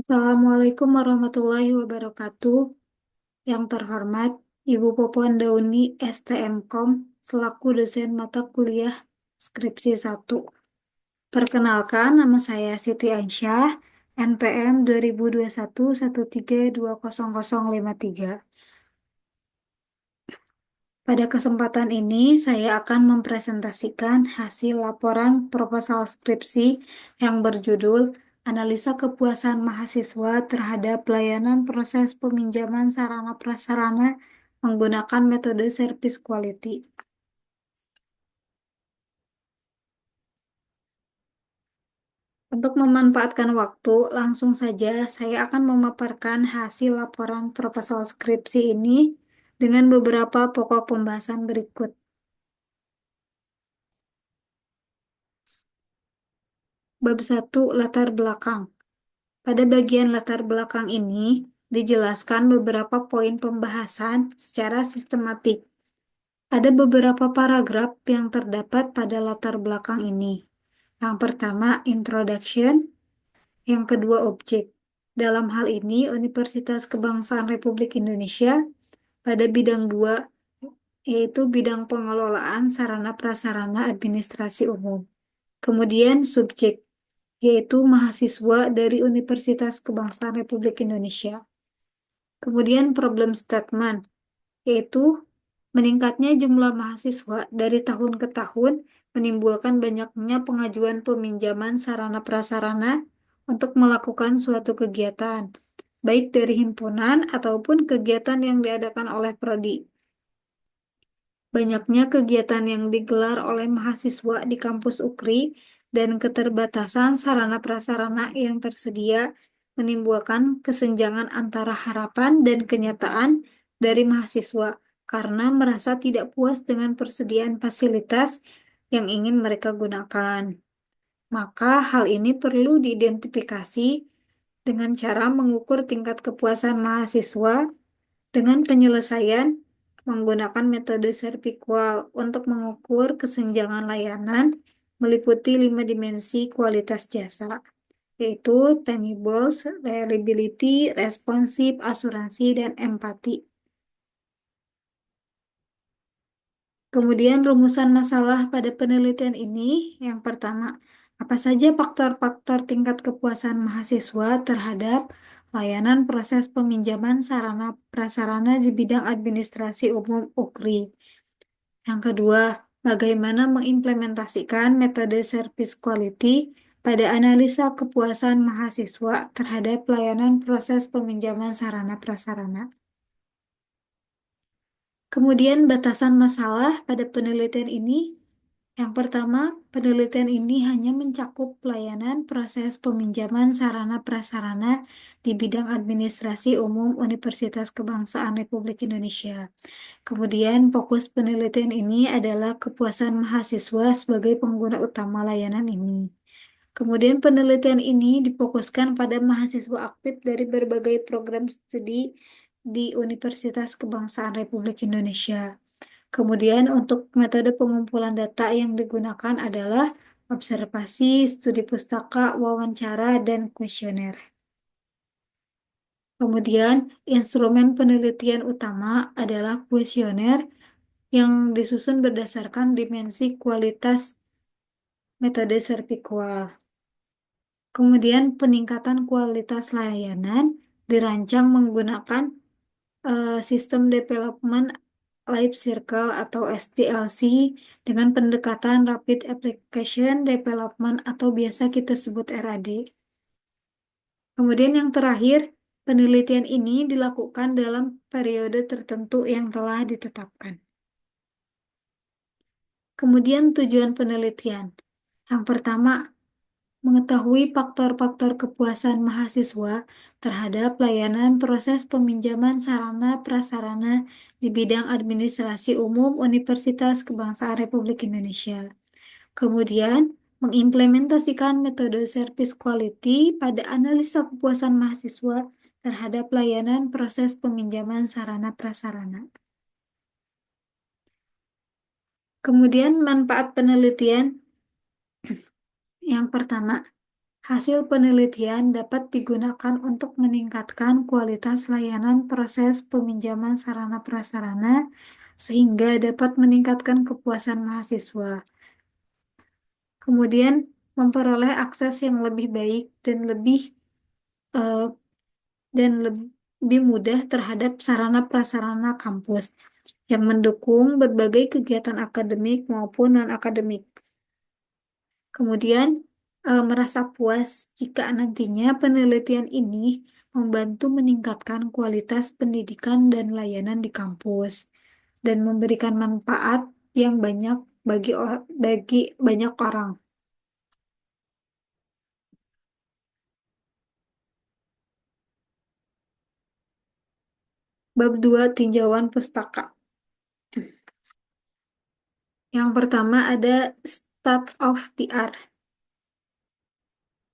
Assalamualaikum warahmatullahi wabarakatuh. Yang terhormat Ibu Popon Dauni STMKOM selaku dosen mata kuliah Skripsi 1. Perkenalkan, nama saya Siti Aisyah, NPM 2021 13200053. Pada kesempatan ini, saya akan mempresentasikan hasil laporan proposal skripsi yang berjudul Analisa Kepuasan Mahasiswa Terhadap Pelayanan Proses Peminjaman Sarana Prasarana Menggunakan Metode Service Quality. Untuk memanfaatkan waktu, langsung saja saya akan memaparkan hasil laporan proposal skripsi ini dengan beberapa pokok pembahasan berikut. Bab 1, latar belakang. Pada bagian latar belakang ini, dijelaskan beberapa poin pembahasan secara sistematik. Ada beberapa paragraf yang terdapat pada latar belakang ini. Yang pertama, introduction. Yang kedua, objek. Dalam hal ini, Universitas Kebangsaan Republik Indonesia pada bidang 2, yaitu bidang pengelolaan sarana prasarana administrasi umum. Kemudian, subjek, yaitu mahasiswa dari Universitas Kebangsaan Republik Indonesia. Kemudian problem statement, yaitu meningkatnya jumlah mahasiswa dari tahun ke tahun menimbulkan banyaknya pengajuan peminjaman sarana prasarana untuk melakukan suatu kegiatan, baik dari himpunan ataupun kegiatan yang diadakan oleh prodi. Banyaknya kegiatan yang digelar oleh mahasiswa di kampus UKRI dan keterbatasan sarana prasarana yang tersedia menimbulkan kesenjangan antara harapan dan kenyataan dari mahasiswa karena merasa tidak puas dengan persediaan fasilitas yang ingin mereka gunakan. Maka hal ini perlu diidentifikasi dengan cara mengukur tingkat kepuasan mahasiswa dengan penyelesaian menggunakan metode Serviqual untuk mengukur kesenjangan layanan meliputi 5 dimensi kualitas jasa, yaitu tangibles, reliability, responsive, asuransi, dan empati. Kemudian rumusan masalah pada penelitian ini, yang pertama, apa saja faktor-faktor tingkat kepuasan mahasiswa terhadap layanan proses peminjaman sarana prasarana di bidang administrasi umum UKRI. Yang kedua, bagaimana mengimplementasikan metode service quality pada analisa kepuasan mahasiswa terhadap pelayanan proses peminjaman sarana prasarana. Kemudian batasan masalah pada penelitian ini. Yang pertama, penelitian ini hanya mencakup pelayanan proses peminjaman sarana prasarana di bidang administrasi umum Universitas Kebangsaan Republik Indonesia. Kemudian fokus penelitian ini adalah kepuasan mahasiswa sebagai pengguna utama layanan ini. Kemudian penelitian ini difokuskan pada mahasiswa aktif dari berbagai program studi di Universitas Kebangsaan Republik Indonesia. Kemudian untuk metode pengumpulan data yang digunakan adalah observasi, studi pustaka, wawancara, dan kuesioner. Kemudian instrumen penelitian utama adalah kuesioner yang disusun berdasarkan dimensi kualitas metode Serviqual. Kemudian peningkatan kualitas layanan dirancang menggunakan sistem development life cycle atau SDLC dengan pendekatan Rapid Application Development atau biasa kita sebut RAD. Kemudian yang terakhir, penelitian ini dilakukan dalam periode tertentu yang telah ditetapkan. Kemudian tujuan penelitian. Yang pertama, mengetahui faktor-faktor kepuasan mahasiswa terhadap layanan proses peminjaman sarana prasarana di bidang administrasi umum Universitas Kebangsaan Republik Indonesia. Kemudian, mengimplementasikan metode service quality pada analisa kepuasan mahasiswa terhadap layanan proses peminjaman sarana prasarana. Kemudian, manfaat penelitian yang pertama, Hasil penelitian dapat digunakan untuk meningkatkan kualitas layanan proses peminjaman sarana prasarana sehingga dapat meningkatkan kepuasan mahasiswa. Kemudian memperoleh akses yang lebih baik dan eh, lebih mudah terhadap sarana prasarana kampus yang mendukung berbagai kegiatan akademik maupun non-akademik. Kemudian, merasa puas jika nantinya penelitian ini membantu meningkatkan kualitas pendidikan dan layanan di kampus dan memberikan manfaat yang banyak bagi banyak orang. Bab 2 tinjauan pustaka. Yang pertama ada state of the art,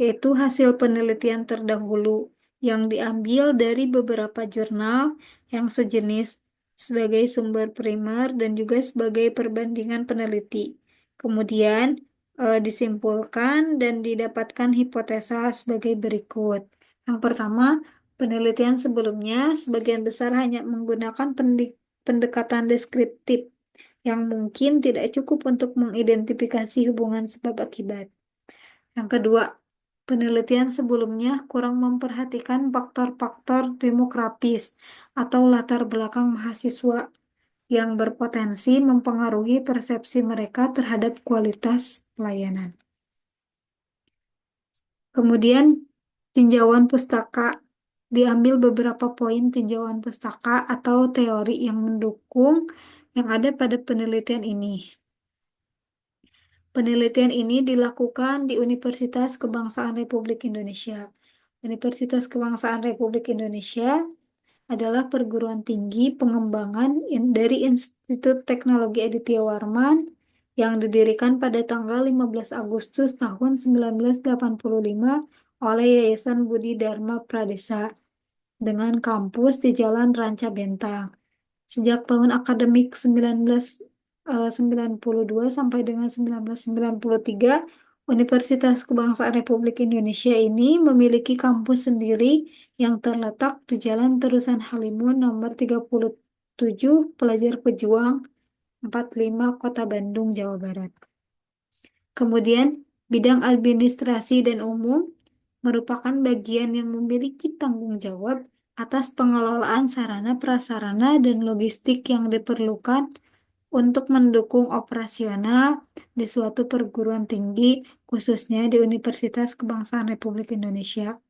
yaitu hasil penelitian terdahulu yang diambil dari beberapa jurnal yang sejenis sebagai sumber primer dan juga sebagai perbandingan peneliti. Kemudian disimpulkan dan didapatkan hipotesa sebagai berikut. Yang pertama, penelitian sebelumnya sebagian besar hanya menggunakan pendekatan deskriptif yang mungkin tidak cukup untuk mengidentifikasi hubungan sebab akibat. Yang kedua, penelitian sebelumnya kurang memperhatikan faktor-faktor demografis atau latar belakang mahasiswa yang berpotensi mempengaruhi persepsi mereka terhadap kualitas pelayanan. Kemudian, tinjauan pustaka diambil beberapa poin tinjauan pustaka atau teori yang mendukung yang ada pada penelitian ini. Penelitian ini dilakukan di Universitas Kebangsaan Republik Indonesia. Universitas Kebangsaan Republik Indonesia adalah perguruan tinggi pengembangan dari Institut Teknologi Aditya Warman yang didirikan pada tanggal 15 Agustus tahun 1985 oleh Yayasan Budi Dharma Pradesa dengan kampus di Jalan Ranca Bentang. Sejak tahun akademik 1992 sampai dengan 1993, Universitas Kebangsaan Republik Indonesia ini memiliki kampus sendiri yang terletak di Jalan Terusan Halimun nomor 37, Pelajar Pejuang 45, Kota Bandung, Jawa Barat. Kemudian, bidang administrasi dan umum merupakan bagian yang memiliki tanggung jawab atas pengelolaan sarana prasarana dan logistik yang diperlukan untuk mendukung operasional di suatu perguruan tinggi, khususnya di Universitas Kebangsaan Republik Indonesia.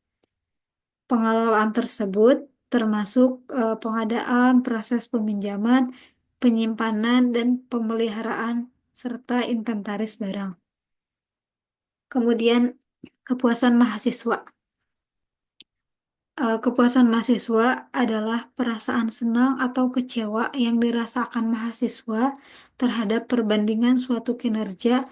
Pengelolaan tersebut termasuk pengadaan, proses peminjaman, penyimpanan, dan pemeliharaan, serta inventaris barang. Kemudian, kepuasan mahasiswa. Kepuasan mahasiswa adalah perasaan senang atau kecewa yang dirasakan mahasiswa terhadap perbandingan suatu kinerja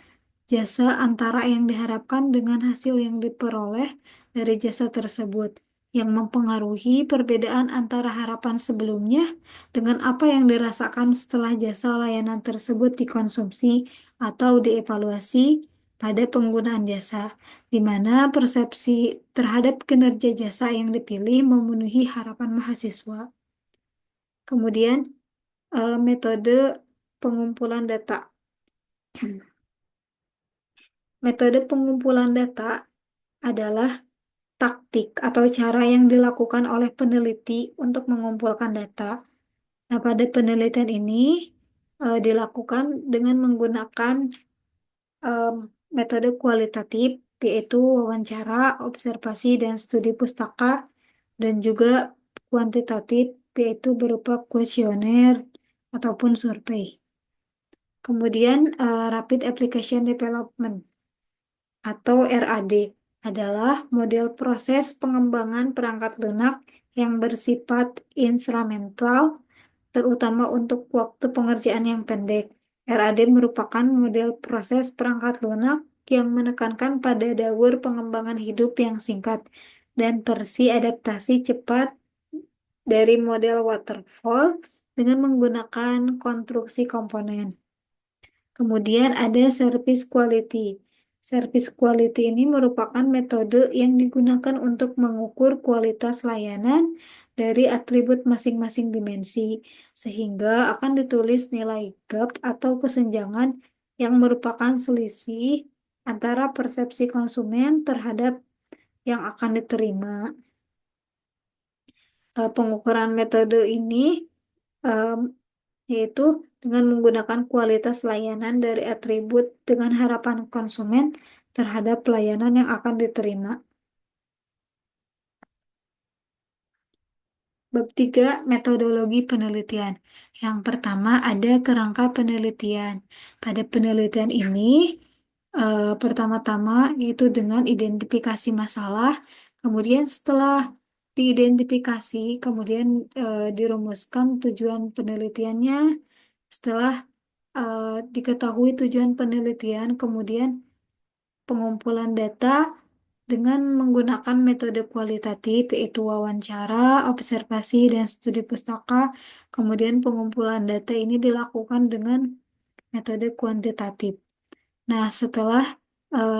jasa antara yang diharapkan dengan hasil yang diperoleh dari jasa tersebut, yang mempengaruhi perbedaan antara harapan sebelumnya dengan apa yang dirasakan setelah jasa layanan tersebut dikonsumsi atau dievaluasi pada penggunaan jasa, di mana persepsi terhadap kinerja jasa yang dipilih memenuhi harapan mahasiswa. Kemudian, metode pengumpulan data. Metode pengumpulan data adalah taktik atau cara yang dilakukan oleh peneliti untuk mengumpulkan data. Nah, pada penelitian ini dilakukan dengan menggunakan em, metode kualitatif, yaitu wawancara, observasi, dan studi pustaka, dan juga kuantitatif, yaitu berupa kuesioner ataupun survei. Kemudian, Rapid Application Development atau RAD adalah model proses pengembangan perangkat lunak yang bersifat instrumental, terutama untuk waktu pengerjaan yang pendek. RAD merupakan model proses perangkat lunak yang menekankan pada daur pengembangan hidup yang singkat dan versi adaptasi cepat dari model waterfall dengan menggunakan konstruksi komponen. Kemudian ada service quality. Service quality ini merupakan metode yang digunakan untuk mengukur kualitas layanan dari atribut masing-masing dimensi, sehingga akan ditulis nilai gap atau kesenjangan yang merupakan selisih antara persepsi konsumen terhadap yang akan diterima. Pengukuran metode ini em, yaitu dengan menggunakan kualitas layanan dari atribut dengan harapan konsumen terhadap pelayanan yang akan diterima. Bab 3, metodologi penelitian. Yang pertama ada kerangka penelitian. Pada penelitian ini, pertama-tama yaitu dengan identifikasi masalah, kemudian setelah diidentifikasi, kemudian dirumuskan tujuan penelitiannya, setelah diketahui tujuan penelitian, kemudian pengumpulan data dengan menggunakan metode kualitatif, yaitu wawancara, observasi, dan studi pustaka. Kemudian pengumpulan data ini dilakukan dengan metode kuantitatif. Nah, setelah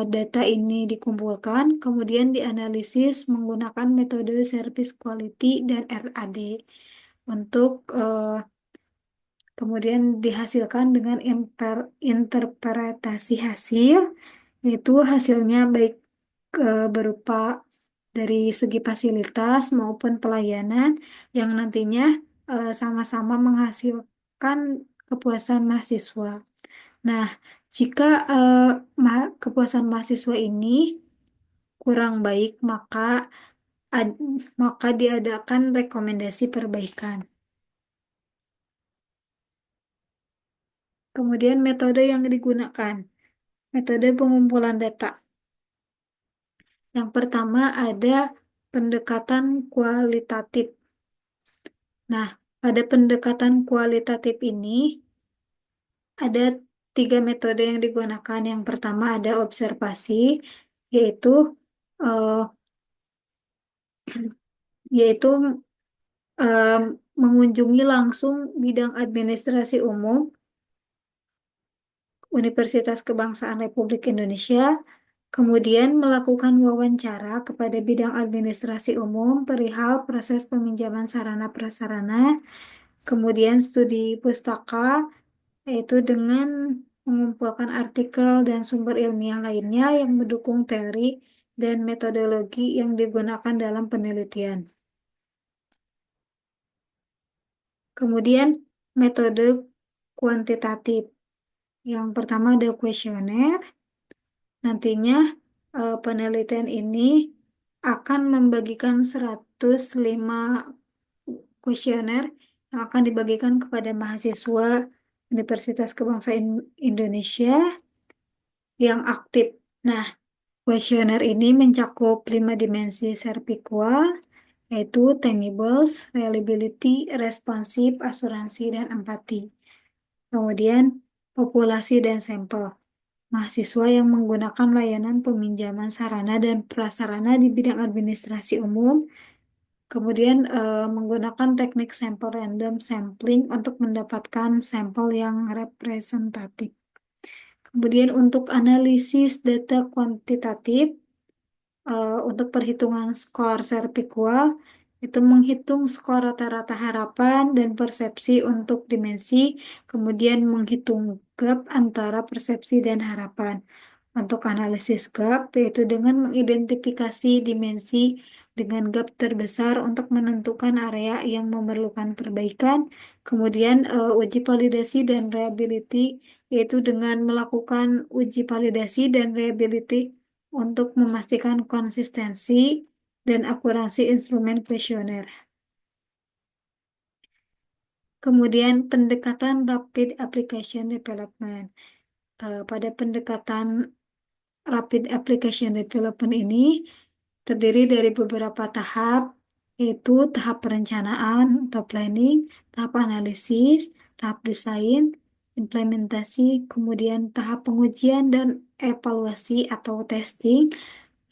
data ini dikumpulkan, kemudian dianalisis menggunakan metode service quality dan RAD untuk kemudian dihasilkan dengan interpretasi hasil, yaitu hasilnya baik berupa dari segi fasilitas maupun pelayanan yang nantinya sama-sama menghasilkan kepuasan mahasiswa. Nah, jika kepuasan mahasiswa ini kurang baik, ad- maka diadakan rekomendasi perbaikan. Kemudian metode yang digunakan, metode pengumpulan data. Yang pertama ada pendekatan kualitatif. Nah, pada pendekatan kualitatif ini ada 3 metode yang digunakan. Yang pertama ada observasi, yaitu eh, yaitu eh, mengunjungi langsung bidang administrasi umum Universitas Kebangsaan Republik Indonesia, kemudian melakukan wawancara kepada bidang administrasi umum perihal proses peminjaman sarana prasarana, kemudian studi pustaka, yaitu dengan mengumpulkan artikel dan sumber ilmiah lainnya yang mendukung teori dan metodologi yang digunakan dalam penelitian. Kemudian metode kuantitatif. Yang pertama ada kuesioner. Nantinya penelitian ini akan membagikan 105 kuesioner yang akan dibagikan kepada mahasiswa Universitas Kebangsaan Indonesia yang aktif. Nah, kuesioner ini mencakup 5 dimensi servikual, yaitu tangibles, reliability, responsif, asuransi, dan empati. Kemudian, populasi dan sampel. Mahasiswa yang menggunakan layanan peminjaman sarana dan prasarana di bidang administrasi umum, kemudian menggunakan teknik sampel random sampling untuk mendapatkan sampel yang representatif. Kemudian untuk analisis data kuantitatif, untuk perhitungan skor servikual, itu menghitung skor rata-rata harapan dan persepsi untuk dimensi, kemudian menghitung gap antara persepsi dan harapan. Untuk analisis gap, yaitu dengan mengidentifikasi dimensi dengan gap terbesar untuk menentukan area yang memerlukan perbaikan, kemudian uji validasi dan reliability, yaitu dengan melakukan uji validasi dan reliability untuk memastikan konsistensi dan akurasi instrumen kuesioner. Kemudian pendekatan Rapid Application Development. Pada pendekatan Rapid Application Development ini terdiri dari beberapa tahap, yaitu tahap perencanaan atau planning, tahap analisis, tahap desain, implementasi, kemudian tahap pengujian dan evaluasi atau testing,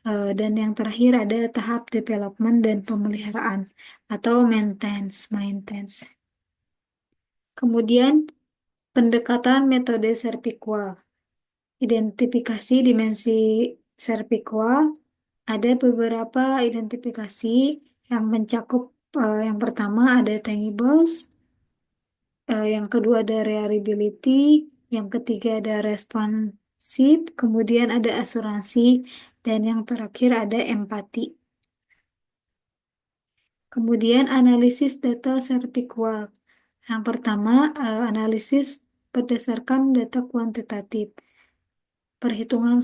dan yang terakhir ada tahap development dan pemeliharaan atau maintenance. Kemudian pendekatan metode servikual. Identifikasi dimensi serpikual. Ada beberapa identifikasi yang mencakup, yang pertama ada tangibles, yang kedua ada reliability, yang ketiga ada responsive, kemudian ada asuransi, dan yang terakhir ada empati. Kemudian analisis data serpikual. Yang pertama, analisis berdasarkan data kuantitatif. Perhitungan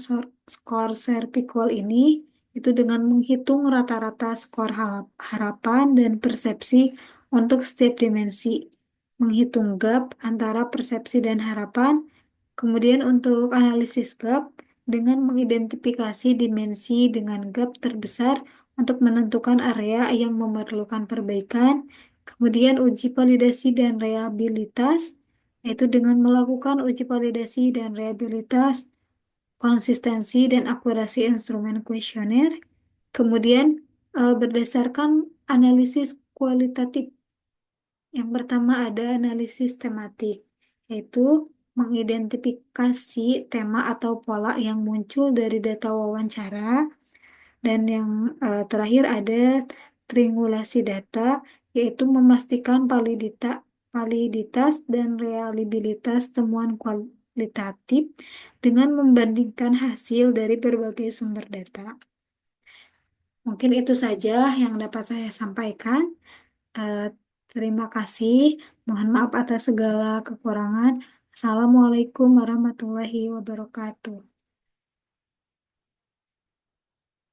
skor serpikual ini itu dengan menghitung rata-rata skor harapan dan persepsi untuk setiap dimensi, menghitung gap antara persepsi dan harapan. Kemudian untuk analisis gap dengan mengidentifikasi dimensi dengan gap terbesar untuk menentukan area yang memerlukan perbaikan. Kemudian uji validasi dan reliabilitas, yaitu dengan melakukan uji validasi dan reliabilitas, konsistensi dan akurasi instrumen kuesioner. Kemudian berdasarkan analisis kualitatif. Yang pertama ada analisis tematik, yaitu mengidentifikasi tema atau pola yang muncul dari data wawancara. Dan yang terakhir ada triangulasi data, yaitu memastikan validitas dan reliabilitas temuan kualitatif dengan membandingkan hasil dari berbagai sumber data. Mungkin itu saja yang dapat saya sampaikan. Eh, Terima kasih. Mohon maaf atas segala kekurangan. Assalamualaikum warahmatullahi wabarakatuh.